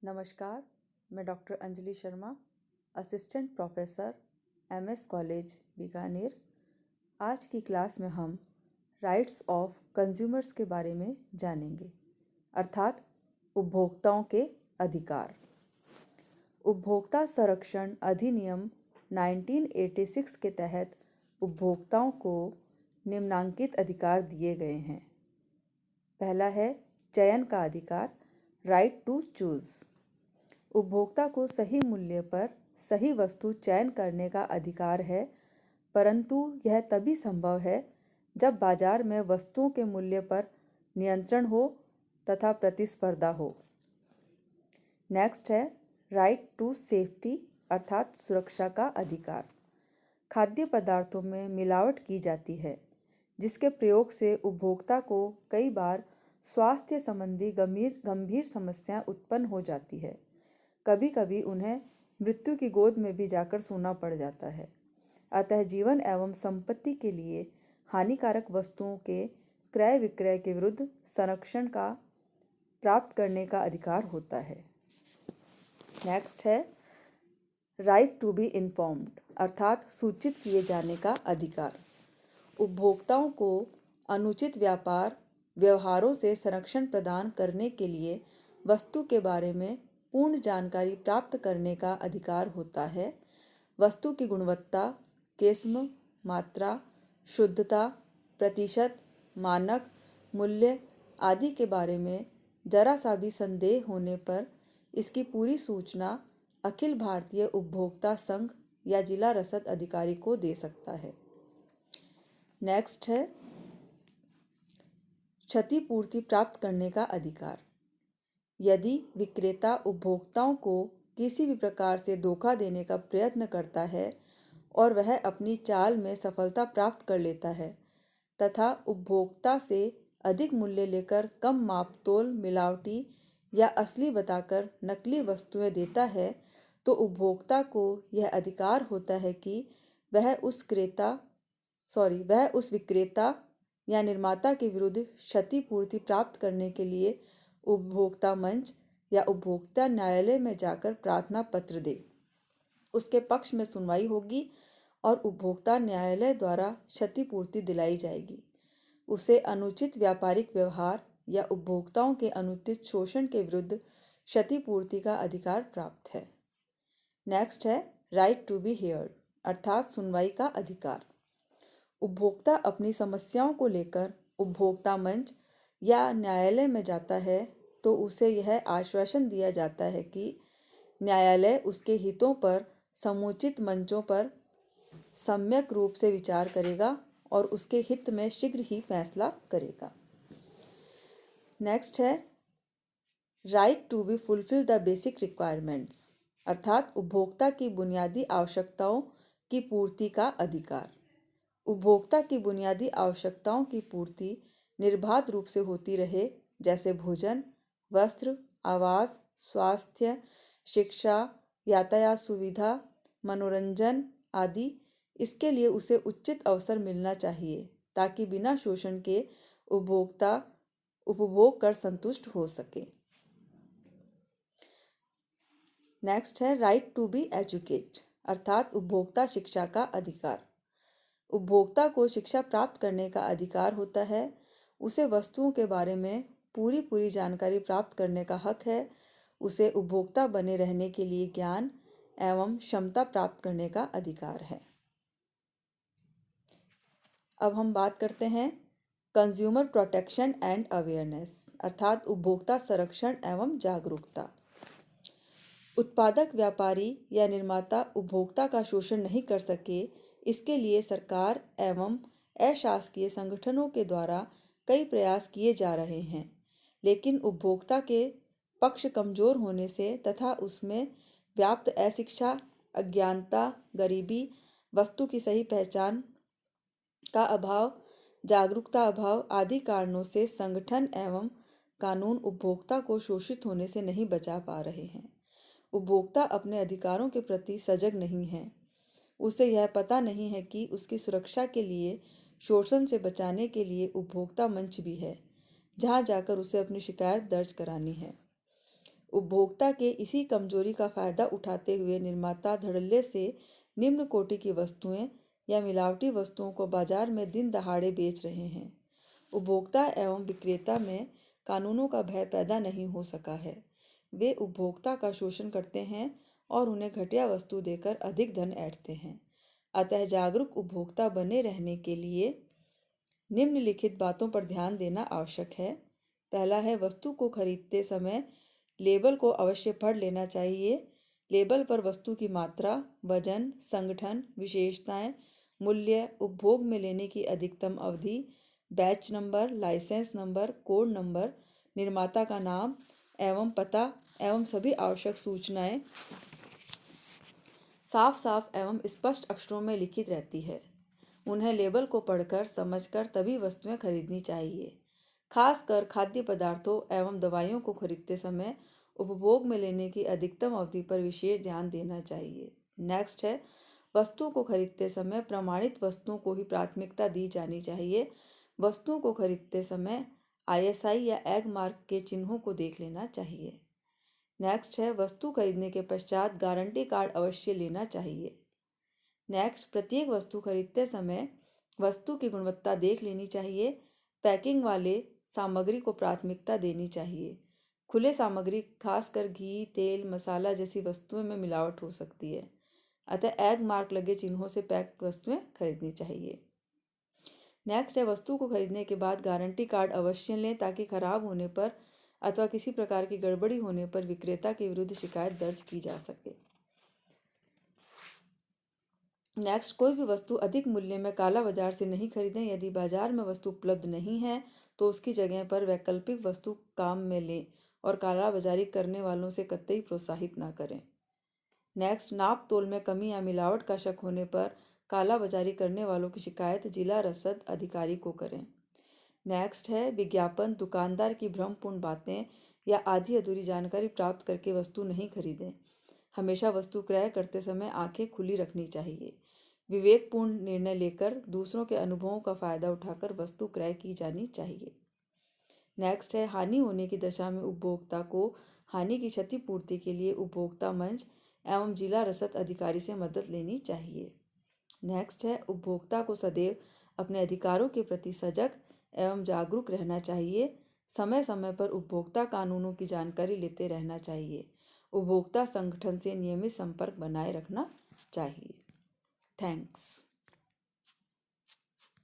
नमस्कार, मैं doctor Anjali Sharma, assistant professor MS college Bikaner. आज की क्लास में हम राइट्स ऑफ कंज्यूमर्स के बारे में जानेंगे, अर्थात उपभोक्ताओं के अधिकार। उपभोक्ता संरक्षण अधिनियम 1986 के तहत उपभोक्ताओं को निम्नांकित अधिकार दिए गए हैं। पहला है चयन का अधिकार, राइट टू चूज। उपभोक्ता को सही मूल्य पर सही वस्तु चयन करने का अधिकार है, परंतु यह तभी संभव है जब बाजार में वस्तुओं के मूल्य पर नियंत्रण हो तथा प्रतिस्पर्धा हो। नेक्स्ट है राइट टू सेफ्टी, अर्थात सुरक्षा का अधिकार। खाद्य पदार्थों में मिलावट की जाती है, जिसके प्रयोग से उपभोक्ता को कई बार स्वास्थ्य संबंधी गंभीर समस्याएं उत्पन्न हो जाती है। कभी कभी उन्हें मृत्यु की गोद में भी जाकर सोना पड़ जाता है। अतः जीवन एवं संपत्ति के लिए हानिकारक वस्तुओं के क्रय विक्रय के विरुद्ध संरक्षण का प्राप्त करने का अधिकार होता है। नेक्स्ट है राइट टू बी इन्फॉर्म्ड, अर्थात सूचित किए जाने का अधिकार। उपभोक्ताओं को अनुचित व्यवहारों से संरक्षण प्रदान करने के लिए वस्तु के बारे में पूर्ण जानकारी प्राप्त करने का अधिकार होता है। वस्तु की गुणवत्ता, किस्म, मात्रा, शुद्धता, प्रतिशत, मानक, मूल्य आदि के बारे में जरा सा भी संदेह होने पर इसकी पूरी सूचना अखिल भारतीय उपभोक्ता संघ या जिला रसद अधिकारी को दे सकता है। नेक्स्ट है क्षतिपूर्ति प्राप्त करने का अधिकार। यदि विक्रेता उपभोक्ताओं को किसी भी प्रकार से धोखा देने का प्रयत्न करता है और वह अपनी चाल में सफलता प्राप्त कर लेता है तथा उपभोक्ता से अधिक मूल्य लेकर कम मापतोल, मिलावटी या असली बताकर नकली वस्तुएं देता है, तो उपभोक्ता को यह अधिकार होता है कि वह उस विक्रेता या निर्माता के विरुद्ध क्षतिपूर्ति प्राप्त करने के लिए उपभोक्ता मंच या उपभोक्ता न्यायालय में जाकर प्रार्थना पत्र दे। उसके पक्ष में सुनवाई होगी और उपभोक्ता न्यायालय द्वारा क्षतिपूर्ति दिलाई जाएगी। उसे अनुचित व्यापारिक व्यवहार या उपभोक्ताओं के अनुचित शोषण के विरुद्ध क्षतिपूर्ति का अधिकार प्राप्त है। नेक्स्ट है राइट टू बी हियर्ड, अर्थात सुनवाई का अधिकार। उपभोक्ता अपनी समस्याओं को लेकर उपभोक्ता मंच या न्यायालय में जाता है तो उसे यह आश्वासन दिया जाता है कि न्यायालय उसके हितों पर समुचित मंचों पर सम्यक रूप से विचार करेगा और उसके हित में शीघ्र ही फैसला करेगा। नेक्स्ट है right to be fulfil the basic requirements, अर्थात उपभोक्ता की बुनियादी आवश्यकताओं की पूर्ति का अधिकार। उपभोक्ता की बुनियादी आवश्यकताओं की पूर्ति निर्बाध रूप से होती रहे, जैसे भोजन, वस्त्र, आवास, स्वास्थ्य, शिक्षा, यातायात सुविधा, मनोरंजन आदि। इसके लिए उसे उचित अवसर मिलना चाहिए ताकि बिना शोषण के उपभोक्ता उपभोग कर संतुष्ट हो सके। नेक्स्ट है राइट टू बी एजुकेट, अर्थात उपभोक्ता शिक्षा का अधिकार। उपभोक्ता को शिक्षा प्राप्त करने का अधिकार होता है। उसे वस्तुओं के बारे में पूरी जानकारी प्राप्त करने का हक है। उसे उपभोक्ता बने रहने के लिए ज्ञान एवं क्षमता प्राप्त करने का अधिकार है। अब हम बात करते हैं कंज्यूमर प्रोटेक्शन एंड अवेयरनेस, अर्थात उपभोक्ता संरक्षण एवं जागरूकता। उत्पादक, व्यापारी या निर्माता उपभोक्ता का शोषण नहीं कर सके, इसके लिए सरकार एवं अशासकीय संगठनों के द्वारा कई प्रयास किए जा रहे हैं, लेकिन उपभोक्ता के पक्ष कमजोर होने से तथा उसमें व्याप्त अशिक्षा, अज्ञानता, गरीबी, वस्तु की सही पहचान का अभाव, जागरूकता अभाव आदि कारणों से संगठन एवं कानून उपभोक्ता को शोषित होने से नहीं बचा पा रहे हैं। उपभोक्ता अपने अधिकारों के प्रति सजग नहीं है। उसे यह पता नहीं है कि उसकी सुरक्षा के लिए, शोषण से बचाने के लिए उपभोक्ता मंच भी है, जहां जाकर उसे अपनी शिकायत दर्ज करानी है। उपभोक्ता के इसी कमजोरी का फायदा उठाते हुए निर्माता धड़ल्ले से निम्न कोटि की वस्तुएं या मिलावटी वस्तुओं को बाजार में दिन दहाड़े बेच रहे हैं। उपभोक्ता एवं विक्रेता में कानूनों का भय पैदा नहीं हो सका है। वे उपभोक्ता का शोषण करते हैं और उन्हें घटिया वस्तु देकर अधिक धन ऐंठते हैं। अतः जागरूक उपभोक्ता बने रहने के लिए निम्नलिखित बातों पर ध्यान देना आवश्यक है। पहला है, वस्तु को खरीदते समय लेबल को अवश्य पढ़ लेना चाहिए। लेबल पर वस्तु की मात्रा, वजन, संगठन, विशेषताएं, मूल्य, उपभोग में लेने की अधिकतम अवधि, batch number, licence number, code number, निर्माता का नाम एवं पता एवं सभी आवश्यक सूचनाएं साफ साफ एवं स्पष्ट अक्षरों में लिखित रहती है। उन्हें लेबल को पढ़कर समझकर तभी वस्तुएं खरीदनी चाहिए। खासकर खाद्य पदार्थों एवं दवाइयों को खरीदते समय उपभोग में लेने की अधिकतम अवधि पर विशेष ध्यान देना चाहिए। नेक्स्ट है, वस्तुओं को खरीदते समय प्रमाणित वस्तुओं को ही प्राथमिकता दी जानी चाहिए। वस्तुओं को खरीदते समय ISI या एग मार्क के चिन्हों को देख लेना चाहिए। नेक्स्ट है, वस्तु खरीदने के पश्चात गारंटी कार्ड अवश्य लेना चाहिए। नेक्स्ट, प्रत्येक वस्तु खरीदते समय वस्तु की गुणवत्ता देख लेनी चाहिए। पैकिंग वाले सामग्री को प्राथमिकता देनी चाहिए। खुले सामग्री खासकर घी, तेल, मसाला जैसी वस्तुओं में मिलावट हो सकती है। अतः एग मार्क लगे चिन्हों से पैक वस्तुएं खरीदनी चाहिए। नेक्स्ट है, वस्तु को खरीदने के बाद गारंटी कार्ड अवश्य लें ताकि खराब होने पर अथवा किसी प्रकार की गड़बड़ी होने पर विक्रेता के विरुद्ध शिकायत दर्ज की जा सके। नेक्स्ट, कोई भी वस्तु अधिक मूल्य में काला बाजार से नहीं खरीदें। यदि बाजार में वस्तु उपलब्ध नहीं है तो उसकी जगह पर वैकल्पिक वस्तु काम में लें और काला बाजारी करने वालों से कतई प्रोत्साहित ना करें। नेक्स्ट, नाप तोल में कमी या मिलावट का शक होने पर काला बाजारी करने वालों की शिकायत जिला रसद अधिकारी को करें। नेक्स्ट है, विज्ञापन, दुकानदार की भ्रमपूर्ण बातें या आधी अधूरी जानकारी प्राप्त करके वस्तु नहीं खरीदें। हमेशा वस्तु क्रय करते समय आंखें खुली रखनी चाहिए। विवेकपूर्ण निर्णय लेकर दूसरों के अनुभवों का फायदा उठाकर वस्तु क्रय की जानी चाहिए। नेक्स्ट है, हानि होने की दशा में उपभोक्ता को हानि की क्षतिपूर्ति के लिए उपभोक्ता मंच एवं जिला रसद अधिकारी से मदद लेनी चाहिए। नेक्स्ट है, उपभोक्ता को सदैव अपने अधिकारों के प्रति सजग एवं जागरूक रहना चाहिए। समय समय पर उपभोक्ता कानूनों की जानकारी लेते रहना चाहिए। उपभोक्ता संगठन से नियमित संपर्क बनाए रखना चाहिए। थैंक्स।